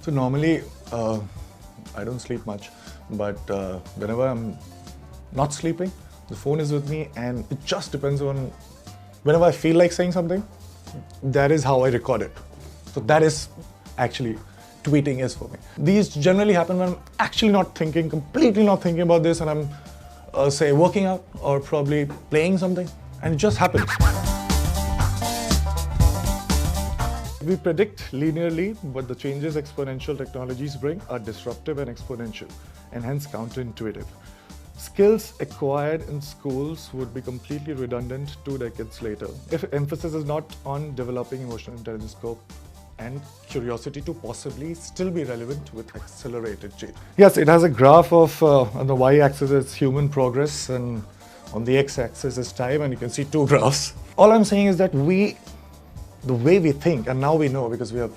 So normally, I don't sleep much, but whenever I'm not sleeping, the phone is with me, and it just depends on whenever I feel like saying something, that is how I record it. So that is actually tweeting is for me. These generally happen when I'm actually not thinking, completely not thinking about this, and I'm say working out or probably playing something, and it just happens. We predict linearly, but the changes exponential technologies bring are disruptive and exponential, and hence counterintuitive. Skills acquired in schools would be completely redundant 2 decades later if emphasis is not on developing emotional intelligence scope and curiosity to possibly still be relevant with accelerated change. Yes, it has a graph of, on the y-axis is human progress and on the x-axis is time, and you can see 2 graphs. All I'm saying is that the way we think, and now we know because we have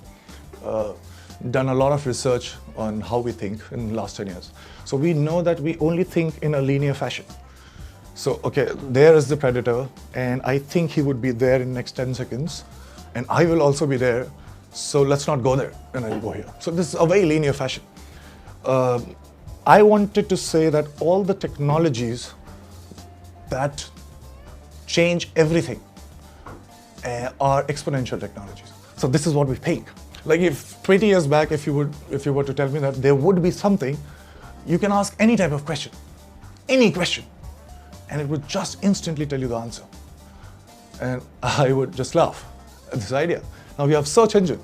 done a lot of research on how we think in the last 10 years. So we know that we only think in a linear fashion. So, okay, there is the predator, and I think he would be there in the next 10 seconds, and I will also be there, so let's not go there, and I'll go here. So this is a very linear fashion. I wanted to say that all the technologies that change everything are exponential technologies. So this is what we think. Like if 20 years back, if you were to tell me that there would be something, you can ask any type of question, any question, and it would just instantly tell you the answer. And I would just laugh at this idea. Now we have search engine.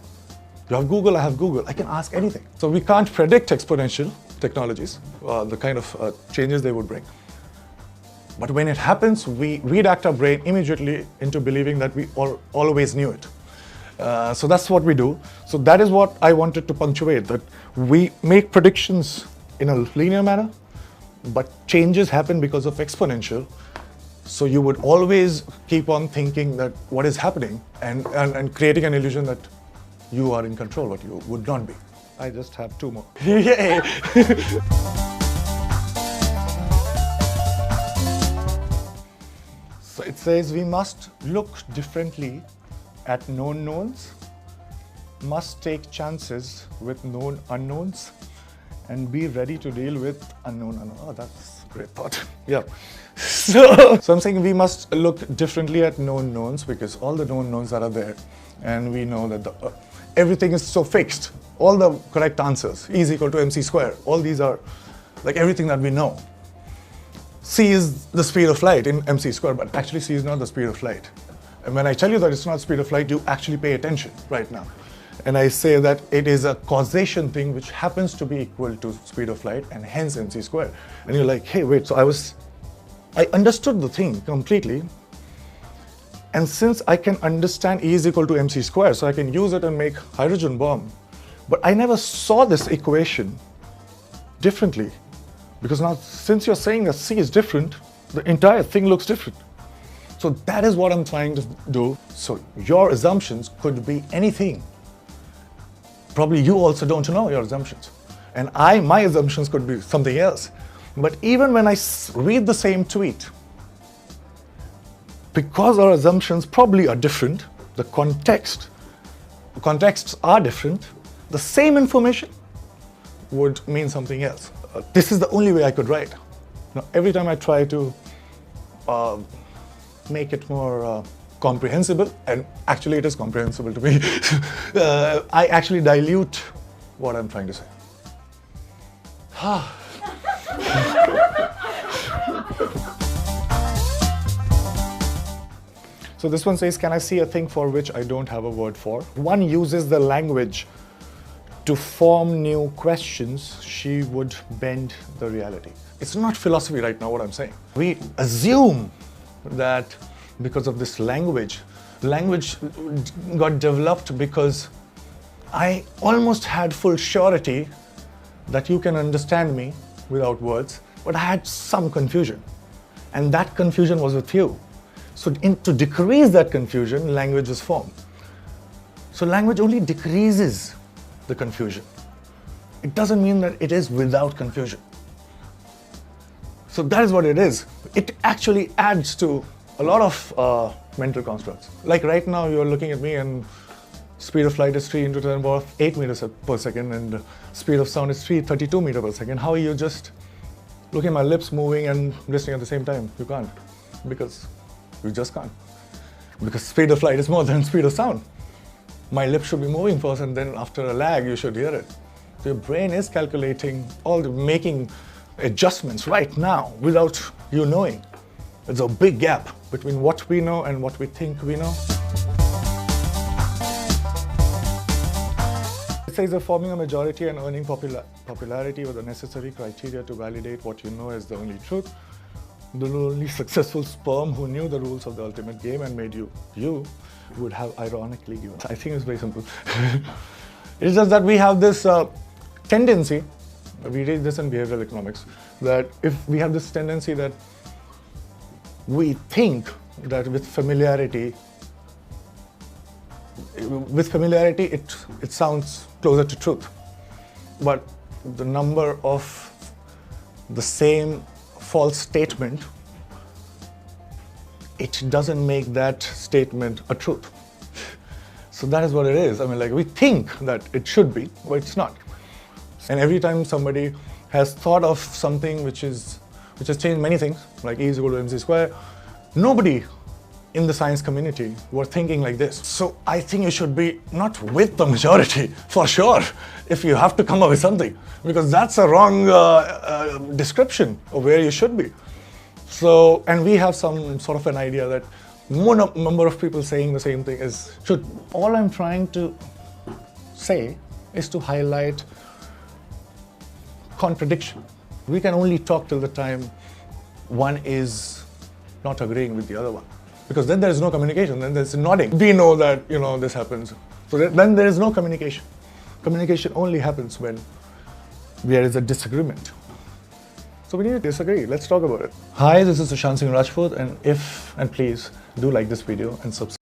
You have Google, I have Google. I can ask anything. So we can't predict exponential technologies, the kind of changes they would bring. But when it happens, we redact our brain immediately into believing that we always knew it. So that's what we do. So that is what I wanted to punctuate, that we make predictions in a linear manner, but changes happen because of exponential. So you would always keep on thinking that what is happening and creating an illusion that you are in control, but you would not be. I just have 2 more. Yay! So it says we must look differently at known knowns, must take chances with known unknowns, and be ready to deal with unknown unknown. Oh, that's a great thought. Yeah. So I'm saying we must look differently at known knowns because all the known knowns that are there, and we know that everything is so fixed. All the correct answers, E is equal to mc square. All these are like everything that we know. C is the speed of light in mc square, but actually C is not the speed of light. And when I tell you that it's not speed of light, you actually pay attention right now. And I say that it is a causation thing which happens to be equal to speed of light and hence mc square. And you're like, hey, wait, so I understood the thing completely. And since I can understand E is equal to mc square, so I can use it and make hydrogen bomb. But I never saw this equation differently. Because now, since you're saying that C is different, the entire thing looks different. So that is what I'm trying to do. So your assumptions could be anything. Probably you also don't know your assumptions. And my assumptions could be something else. But even when I read the same tweet, because our assumptions probably are different, the contexts are different, the same information would mean something else. This is the only way I could write. Now, every time I try to make it more comprehensible, and actually it is comprehensible to me, I actually dilute what I'm trying to say. So this one says, can I see a thing for which I don't have a word for? One uses the language to form new questions, she would bend the reality. It's not philosophy right now, what I'm saying. We assume that because of this language got developed because I almost had full surety that you can understand me without words, but I had some confusion. And that confusion was with you. So to decrease that confusion, language is formed. So language only decreases the confusion. It doesn't mean that it is without confusion. So that is what it is. It actually adds to a lot of mental constructs. Like right now, you're looking at me and speed of light is 3 into 10 to the power of 8 meters per second, and speed of sound is 332 meters per second. How are you just looking at my lips moving and listening at the same time? You can't, because you just can't. Because speed of light is more than speed of sound. My lips should be moving first, and then after a lag, you should hear it. So your brain is calculating making adjustments right now without you knowing. There's a big gap between what we know and what we think we know. It says that forming a majority and earning popularity were the necessary criteria to validate what you know as the only truth. The only successful sperm who knew the rules of the ultimate game and made you would have ironically given. I think it's very simple. It's just that we have this tendency, we read this in behavioral economics, that if we have this tendency that we think that with familiarity it sounds closer to truth. But the number of the same false statement, it doesn't make that statement a truth. So that is what it is. I mean, like, we think that it should be, but it's not. And every time somebody has thought of something which has changed many things, like E is equal to mc square, nobody in the science community were thinking like this. So I think you should be not with the majority, for sure, if you have to come up with something, because that's a wrong description of where you should be. So, and we have some sort of an idea that more number of people saying the same thing is should. All I'm trying to say is to highlight contradiction. We can only talk till the time one is not agreeing with the other one. Because then there is no communication, then there's nodding. We know that, this happens. So then there is no communication. Communication only happens when there is a disagreement. So we need to disagree. Let's talk about it. Hi, this is Sushant Singh Rajput, and please do like this video and subscribe.